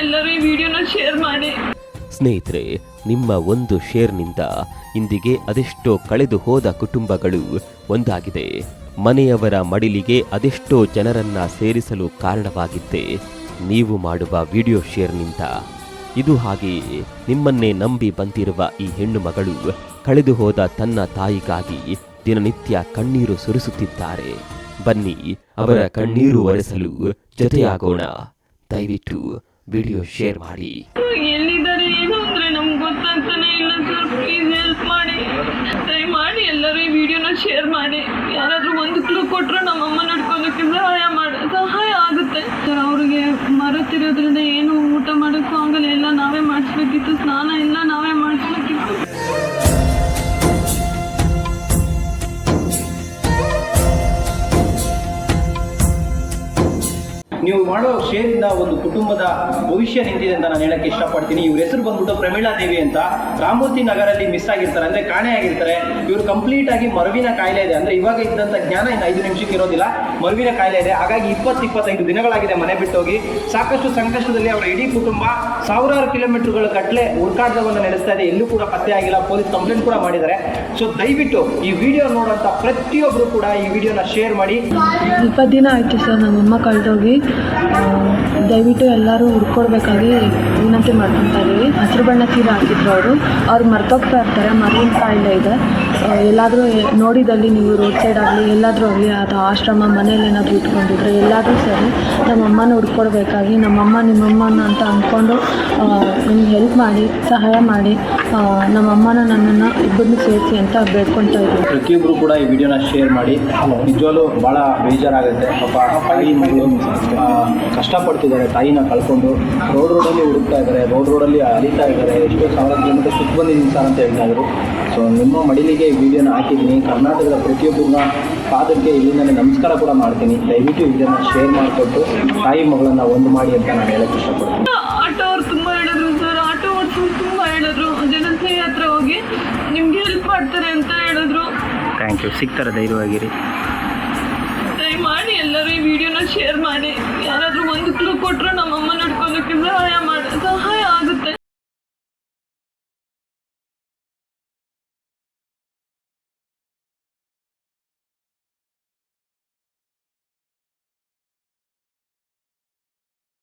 ಎಲ್ಲರೂ ಈ ವಿಡಿಯೋನ ಶೇರ್ ಮಾಡಿ. ಸ್ನೇಹಿತರೆ, ನಿಮ್ಮ ಒಂದು ಶೇರ್ನಿಂದ ಇಂದಿಗೆ ಅದೆಷ್ಟೋ ಕಳೆದು ಹೋದ ಕುಟುಂಬಗಳು ಒಂದಾಗಿದೆ. ಮನೆಯವರ ಮಡಿಲಿಗೆ ಅದೆಷ್ಟೋ ಜನರನ್ನ ಸೇರಿಸಲು ಕಾರಣವಾಗಿದ್ದೆ ನೀವು ಮಾಡುವ ವಿಡಿಯೋ ಶೇರ್ನಿಂದ. ಇದು ಹಾಗೆಯೇ ನಿಮ್ಮನ್ನೇ ನಂಬಿ ಬಂದಿರುವ ಈ ಹೆಣ್ಣು ಮಗಳು ಕಳೆದು ಹೋದ ತನ್ನ ತಾಯಿಗಾಗಿ ದಿನನಿತ್ಯ ಕಣ್ಣೀರು ಸುರಿಸುತ್ತಿದ್ದಾರೆ. ಬನ್ನಿ ಅವರ ಕಣ್ಣೀರು ಒರೆಸಲು ಜೊತೆಯಾಗೋಣ. ದಯವಿಟ್ಟು ವಿಡಿಯೋ ಶೇರ್ ಮಾಡಿ. ಎಲ್ಲಿದ್ದಾರೆ ಏನು ಅಂದ್ರೆ ನಮ್ಗೆ ಗೊತ್ತಾಗ್ತಾನೆ ಇಲ್ಲ ಸರ್. ಪ್ಲೀಸ್ ಹೆಲ್ಪ್ ಮಾಡಿ, ದಯಮಾಡಿ ಎಲ್ಲರೂ ಈ ವಿಡಿಯೋನ ಶೇರ್ ಮಾಡಿ. ಯಾರಾದ್ರೂ ಒಂದು ಕ್ಲೂ ಕೊಟ್ಟರು ನಮ್ಮಮ್ಮ ನಡ್ಕೋದಕ್ಕೆ ಸಹಾಯ ಆಗುತ್ತೆ ಸರ್. ಅವ್ರಿಗೆ ಮರೆತಿರೋದ್ರಿಂದ ಏನು ಊಟ ಮಾಡೋಕ್ಕೂ ಆಗಲ್ಲ, ಎಲ್ಲ ನಾವೇ ಮಾಡಿಸ್ಬೇಕಿತ್ತು, ಸ್ನಾನ ಎಲ್ಲ ನಾವೇ ಮಾಡಿಸ್ಬೇಕಿತ್ತು. ನೀವು ಮಾಡೋ ಶೇರಿಂದ ಒಂದು ಕುಟುಂಬದ ಭವಿಷ್ಯ ನಿಂತಿದೆ ಅಂತ ನಾನು ಹೇಳಕ್ಕೆ ಇಷ್ಟಪಡ್ತೀನಿ. ಇವ್ರ ಹೆಸರು ಬಂದ್ಬಿಟ್ಟು ಪ್ರಮೀಳಾ ದೇವಿ ಅಂತ. ರಾಮಮೂರ್ತಿ ನಗರಲ್ಲಿ ಮಿಸ್ ಆಗಿರ್ತಾರೆ, ಅಂದ್ರೆ ಕಾಣೆ ಆಗಿರ್ತಾರೆ. ಇವ್ರು ಕಂಪ್ಲೀಟ್ ಆಗಿ ಮರುವಿನ ಕಾಯಿಲೆ ಇದೆ, ಅಂದ್ರೆ ಇವಾಗ ಇದ್ದಂತ ಜ್ಞಾನ ಇನ್ನು 5 ನಿಮಿಷಕ್ಕೆ ಇರೋದಿಲ್ಲ. ಮರುವಿನ ಕಾಯಿಲೆ ಇದೆ, ಹಾಗಾಗಿ 20-25 ದಿನಗಳಾಗಿದೆ ಮನೆ ಬಿಟ್ಟೋಗಿ. ಸಾಕಷ್ಟು ಸಂಕಷ್ಟದಲ್ಲಿ ಅವರ ಇಡೀ ಕುಟುಂಬ ಸಾವಿರಾರು ಕಿಲೋಮೀಟರ್ಗಳ ಗಟ್ಟಲೆ ಹುಡುಕಾಟವನ್ನು ನಡೆಸ್ತಾ ಇದೆ. ಎಲ್ಲೂ ಕೂಡ ಪತ್ತೆ ಆಗಿಲ್ಲ. ಪೊಲೀಸ್ ಕಂಪ್ಲೇಂಟ್ ಕೂಡ ಮಾಡಿದ್ದಾರೆ. ಸೊ ದಯವಿಟ್ಟು ಈ ವಿಡಿಯೋ ನೋಡುವಂತ ಪ್ರತಿಯೊಬ್ಬರು ಕೂಡ ಈ ವಿಡಿಯೋನ ಶೇರ್ ಮಾಡಿ. 20 ದಿನ ಆಯಿತು ಸರ್ ನಮ್ಮಮ್ಮ ಕಳೆದೋಗಿ. ದಯವಿಟ್ಟು ಎಲ್ಲರೂ ಹುಡ್ಕೊಡ್ಬೇಕಾಗಿ ವಿನಂತಿ ಮಾಡ್ಕೊತಾ ಇದ್ದೀವಿ. ಹಸಿರು ಬಣ್ಣ ಚೀಲ ಹಾಕಿದ್ರು ಅವ್ರು ಮರ್ತೋಗ್ತಾ ಇರ್ತಾರೆ. ಮರುವಿನ ಕಾಯಿಲೆ ಇದೆ. ಎಲ್ಲಾದರೂ ನೋಡಿದಲ್ಲಿ ನೀವು ರೋಡ್ ಸೈಡ್ ಆಗಲಿ ಎಲ್ಲಾದರೂ ಆಗಲಿ, ಅದು ಆಶ್ರಮ ಮನೇಲಿ ಏನಾದರೂ ಇಟ್ಕೊಂಡಿದ್ರೆ ಎಲ್ಲಾದರೂ ಸರಿ ನಮ್ಮಮ್ಮನ ಹುಡ್ಕೊಡ್ಬೇಕಾಗಿ, ನಮ್ಮಮ್ಮ ನಿಮ್ಮಮ್ಮನ ಅಂತ ಅಂದ್ಕೊಂಡು ನಿಮ್ಗೆ ಹೆಲ್ಪ್ ಮಾಡಿ, ಸಹಾಯ ಮಾಡಿ, ನಮ್ಮಮ್ಮನ ನನ್ನನ್ನು ಇಬ್ಬರನ್ನೂ ಸೇರಿಸಿ ಅಂತ ಬೇಡ್ಕೊತಾ ಇದ್ದೀವಿ. ಪ್ರತಿಯೊಬ್ಬರು ಕೂಡ ಈ ವಿಡಿಯೋನ ಶೇರ್ ಮಾಡಿ. ನಿಜವಾಗ್ಲೂ ಭಾಳ ಬೇಜಾರಾಗುತ್ತೆ. ಪಾಪ ತಾಯಿ ಮಗಳು ಕಷ್ಟಪಡ್ತಿದ್ದಾರೆ. ತಾಯಿನ ಕಳ್ಕೊಂಡು ರೋಡಲ್ಲಿ ಹುಡುಕ್ತಾ ಇದ್ದಾರೆ, ರೋಡಲ್ಲಿ ಅಲಿತಾ ಇದ್ದಾರೆ. ಎಷ್ಟೋ ಸಾವಿರ ಕಿಲೋಮೀಟರ್ ಸುತ್ತ ಬಂದಿದ್ದೀನಿ ಸರ್ ಅಂತ ಹೇಳ್ತಾ ಇದ್ರು. ಸೊ ನಿಮ್ಮ ಮಡಿಲಿಗೆ ಈ ವಿಡಿಯೋನ ಹಾಕಿದ್ದೀನಿ. ಕರ್ನಾಟಕದ ಪ್ರತಿಯೊಬ್ಬರನ್ನ ಪಾದಕ್ಕೆ ಇಲ್ಲಿಂದಲೇ ನಮಸ್ಕಾರ ಕೂಡ ಮಾಡ್ತೀನಿ. ದಯವಿಟ್ಟು ಈ ವಿಡಿಯೋನ ಶೇರ್ ಮಾಡಿಕೊಟ್ಟು ತಾಯಿ ಮಗಳನ್ನ ಒಂದು ಮಾಡಿ ಅಂತ ನಾನು ಹೇಳಕ್ಕೆ ಇಷ್ಟಪಡ್ತೀನಿ. ಆಟೋ ಅವ್ರು ತುಂಬ ಹೇಳಿದ್ರು ಸರ್, ಆಟೋ ಓಡಿಸೋರು ತುಂಬ ಹೇಳಿದ್ರು, ಜನಸೇವೆ ಹತ್ರ ಹೋಗಿ ನಿಮ್ಗೆ ಹೆಲ್ಪ್ ಮಾಡ್ತಾರೆ ಅಂತ ಹೇಳಿದ್ರು. Thank you. ಸಿಗ್ತಾರೆ, ಧೈರ್ಯವಾಗಿರಿ. ದಯಮಾಡಿ ಎಲ್ಲರೂ ಈ ವಿಡಿಯೋನ ಶೇರ್ ಮಾಡಿ. ಯಾರಾದರೂ ಒಂದು ಕ್ಲೂ ಕೊಟ್ಟರು ನಮ್ಮಮ್ಮ ನಡ್ಕೋದಕ್ಕೆ ಸಹಾಯ